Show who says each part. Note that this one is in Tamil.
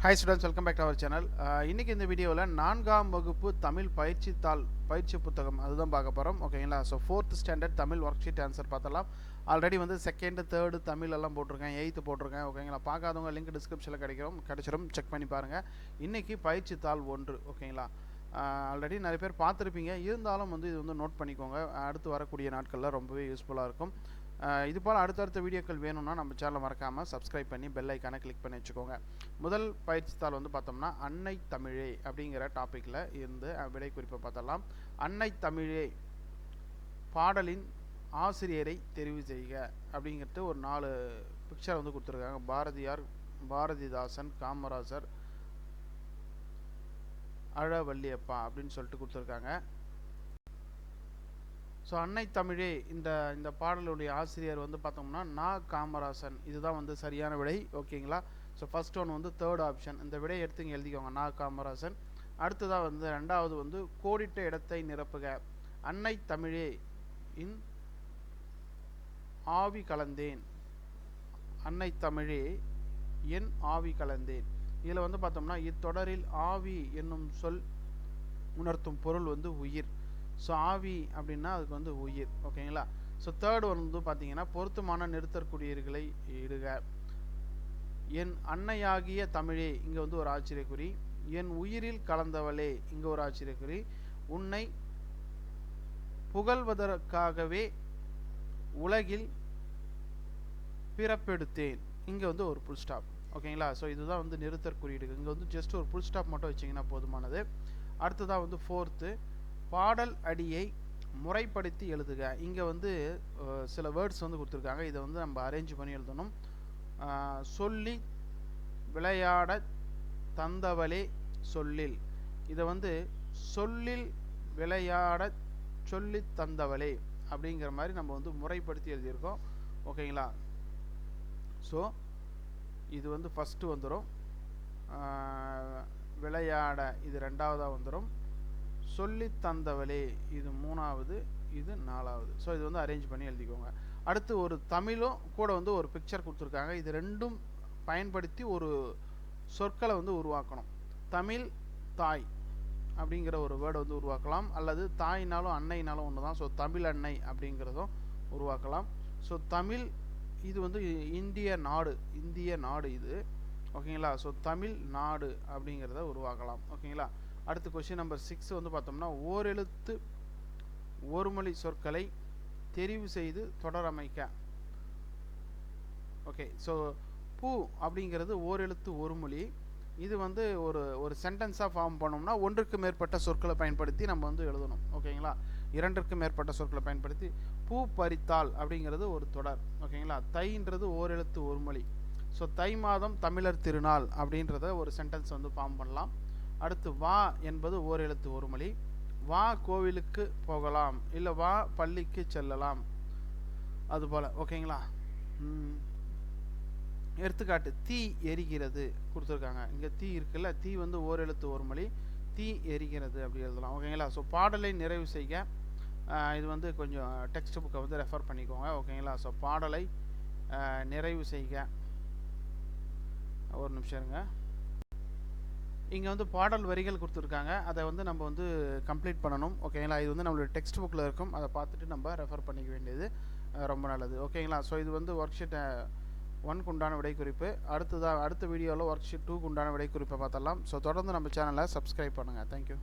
Speaker 1: Hi students, welcome back to our channel. இன்றைக்கி இந்த வீடியோவில் 4ஆம் வகுப்பு தமிழ் பயிற்சி புத்தகம் அதுதான் பார்க்க போகிறோம். ஓகேங்களா? So 4th standard Tamil work sheet answer பார்த்தலாம். ஆல்ரெடி வந்து 2nd 3rd தமிழ் எல்லாம் போட்டிருக்கேன், 8th போட்டிருக்கேன். ஓகேங்களா? பார்க்காதவங்க லிங்க் டிஸ்கிரிப்ஷனில் கிடைச்சிடும், செக் பண்ணி பாருங்கள். இன்றைக்கி பயிற்சி தாள் 1. ஓகேங்களா? ஆல்ரெடி நிறைய பேர் பார்த்துருப்பீங்க, இருந்தாலும் வந்து இது வந்து நோட் பண்ணிக்கோங்க. அடுத்து வரக்கூடிய நாட்களில் ரொம்பவே யூஸ்ஃபுல்லாக இருக்கும். இது போல் அடுத்தடுத்த வீடியோக்கள் வேணும்னா நம்ம சேனலை மறக்காமல் சப்ஸ்கிரைப் பண்ணி பெல் ஐக்கானை கிளிக் பண்ணி வச்சுக்கோங்க. முதல் பயிற்சித்தாள் வந்து பார்த்தோம்னா அன்னை தமிழே அப்படிங்கிற டாப்பிக்கில் இருந்து விடை குறிப்பை பார்த்தலாம். அன்னை தமிழே பாடலின் ஆசிரியரை தெரிவு செய்க அப்படிங்கிறது ஒரு 4 பிக்சர் வந்து கொடுத்துருக்காங்க. பாரதியார், பாரதிதாசன், காமராஜர், அழவல்லியப்பா அப்படின்னு சொல்லிட்டு கொடுத்துருக்காங்க. ஸோ அன்னை தமிழே இந்த பாடலுடைய ஆசிரியர் வந்து பார்த்தோம்னா நா. காமராசன். இதுதான் வந்து சரியான விடை. ஓகேங்களா? ஸோ ஃபர்ஸ்ட் ஒன் வந்து 3rd ஆப்ஷன். இந்த விடையை எடுத்து இங்கே எழுதிக்கோங்க, நா. காமராசன். அடுத்ததாக வந்து 2வது வந்து கோடிட்ட இடத்தை நிரப்புக. அன்னை தமிழே இன் ஆவி கலந்தேன். அன்னை தமிழே என் ஆவி கலந்தேன். இதில் வந்து பார்த்தோம்னா இத்தொடரில் ஆவி என்னும் சொல் உணர்த்தும் பொருள் வந்து உயிர். ஸோ ஆவி அப்படின்னா அதுக்கு வந்து உயிர். ஓகேங்களா? ஸோ 3rd வந்து பார்த்தீங்கன்னா பொருத்தமான நிறுத்தற்குறியீடுகளை இடுக. என் அன்னையாகிய தமிழே, இங்கே வந்து ஒரு ஆச்சரியக்குறி. என் உயிரில் கலந்தவளே, இங்கே ஒரு ஆச்சரியக்குறி. உன்னை புகழ்வதற்காகவே உலகில் பிறப்பெடுத்தேன், இங்கே வந்து ஒரு புல் ஸ்டாப். ஓகேங்களா? ஸோ இதுதான் வந்து நிறுத்தற்குறியீடுகள். இங்கே வந்து ஜஸ்ட் ஒரு புல் ஸ்டாப் மட்டும் வச்சிங்கன்னா போதுமானது. அடுத்ததாக வந்து 4th பாடல் அடியை முறைப்படுத்தி எழுதுக. இங்கே வந்து சில வேர்ட்ஸ் வந்து கொடுத்துருக்காங்க, இதை வந்து நம்ம அரேஞ்ச் பண்ணி எழுதணும். சொல்லி விளையாட தந்தவளே சொல்லில், இதை வந்து சொல்லில் விளையாட சொல்லி தந்தவளே அப்படிங்கிற மாதிரி நம்ம வந்து முறைப்படுத்தி எழுதியிருக்கோம். ஓகேங்களா? ஸோ இது வந்து ஃபஸ்ட்டு வந்துடும். விளையாட இது 2வதாக வந்துடும். சொல்லி தந்தவளே இது 3வது, இது 4வது. ஸோ இது வந்து அரேஞ்ச் பண்ணி எழுதிக்கோங்க. அடுத்து ஒரு தமிழும் கூட வந்து ஒரு பிக்சர் கொடுத்துருக்காங்க. இது ரெண்டும் பயன்படுத்தி ஒரு சொற்களை வந்து உருவாக்கணும். தமிழ் தாய் அப்படிங்கிற ஒரு வேர்டை வந்து உருவாக்கலாம், அல்லது தாய்னாலும் அன்னைனாலும் ஒன்று தான். ஸோ தமிழ் அன்னை அப்படிங்கிறதும் உருவாக்கலாம். ஸோ தமிழ் இது வந்து இந்திய நாடு இது. ஓகேங்களா? ஸோ தமிழ் நாடு அப்படிங்கிறத உருவாக்கலாம். ஓகேங்களா? அடுத்து கொஸ்டின் நம்பர் 6 வந்து பார்த்தோம்னா ஓரெழுத்து ஒருமொழி சொற்களை தெரிவு செய்து தொடரமைக்க. ஓகே, ஸோ பூ அப்படிங்கிறது ஓரெழுத்து ஒருமொழி. இது வந்து ஒரு சென்டென்ஸாக ஃபார்ம் பண்ணோம்னா ஒன்றுக்கு மேற்பட்ட சொற்களை பயன்படுத்தி நம்ம வந்து எழுதணும். ஓகேங்களா? 2ற்கு மேற்பட்ட சொற்களை பயன்படுத்தி. பூ பறித்தால் அப்படிங்கிறது ஒரு தொடர். ஓகேங்களா? தைன்றது ஓரெழுத்து ஒருமொழி. ஸோ தை மாதம் தமிழர் திருநாள் அப்படின்றத ஒரு சென்டென்ஸ் வந்து ஃபார்ம் பண்ணலாம். அடுத்து வா என்பது ஓரெழுத்து ஒருமொழி. வா கோவிலுக்கு போகலாம், இல்லை வா பள்ளிக்கு செல்லலாம், அதுபோல். ஓகேங்களா? எடுத்துக்காட்டு தீ எரிகிறது கொடுத்துருக்காங்க. இங்கே தீ இருக்குல்ல, தீ வந்து ஓரெழுத்து ஒருமொழி. தீ எரிகிறது அப்படி எழுதலாம். ஓகேங்களா? ஸோ பாடலை நிறைவு செய்க. இது வந்து கொஞ்சம் டெக்ஸ்ட் புக்கை வந்து ரெஃபர் பண்ணிக்கோங்க. ஓகேங்களா? ஸோ பாடலை நிறைவு செய்க. ஒரு நிமிஷம் இருங்க. இங்கே வந்து பாடல் வரிகள் கொடுத்துருக்காங்க, அதை வந்து நம்ம வந்து கம்ப்ளீட் பண்ணணும். ஓகேங்களா? இது வந்து நம்மளுடைய டெக்ஸ்ட் புக்கில் இருக்கும், அதை பார்த்துட்டு நம்ம ரெஃபர் பண்ணிக்க வேண்டியது ரொம்ப நல்லது. ஓகேங்களா? ஸோ இது வந்து ஒர்க் ஷீட் 1க்கு உண்டான விடை குறிப்பு. அடுத்த வீடியோவில் ஒர்க் ஷீட் 2க்கு உண்டான விடை குறிப்பை பார்த்தலாம். ஸோ தொடர்ந்து நம்ம சேனலை சப்ஸ்கிரைப் பண்ணுங்கள். தேங்க்யூ.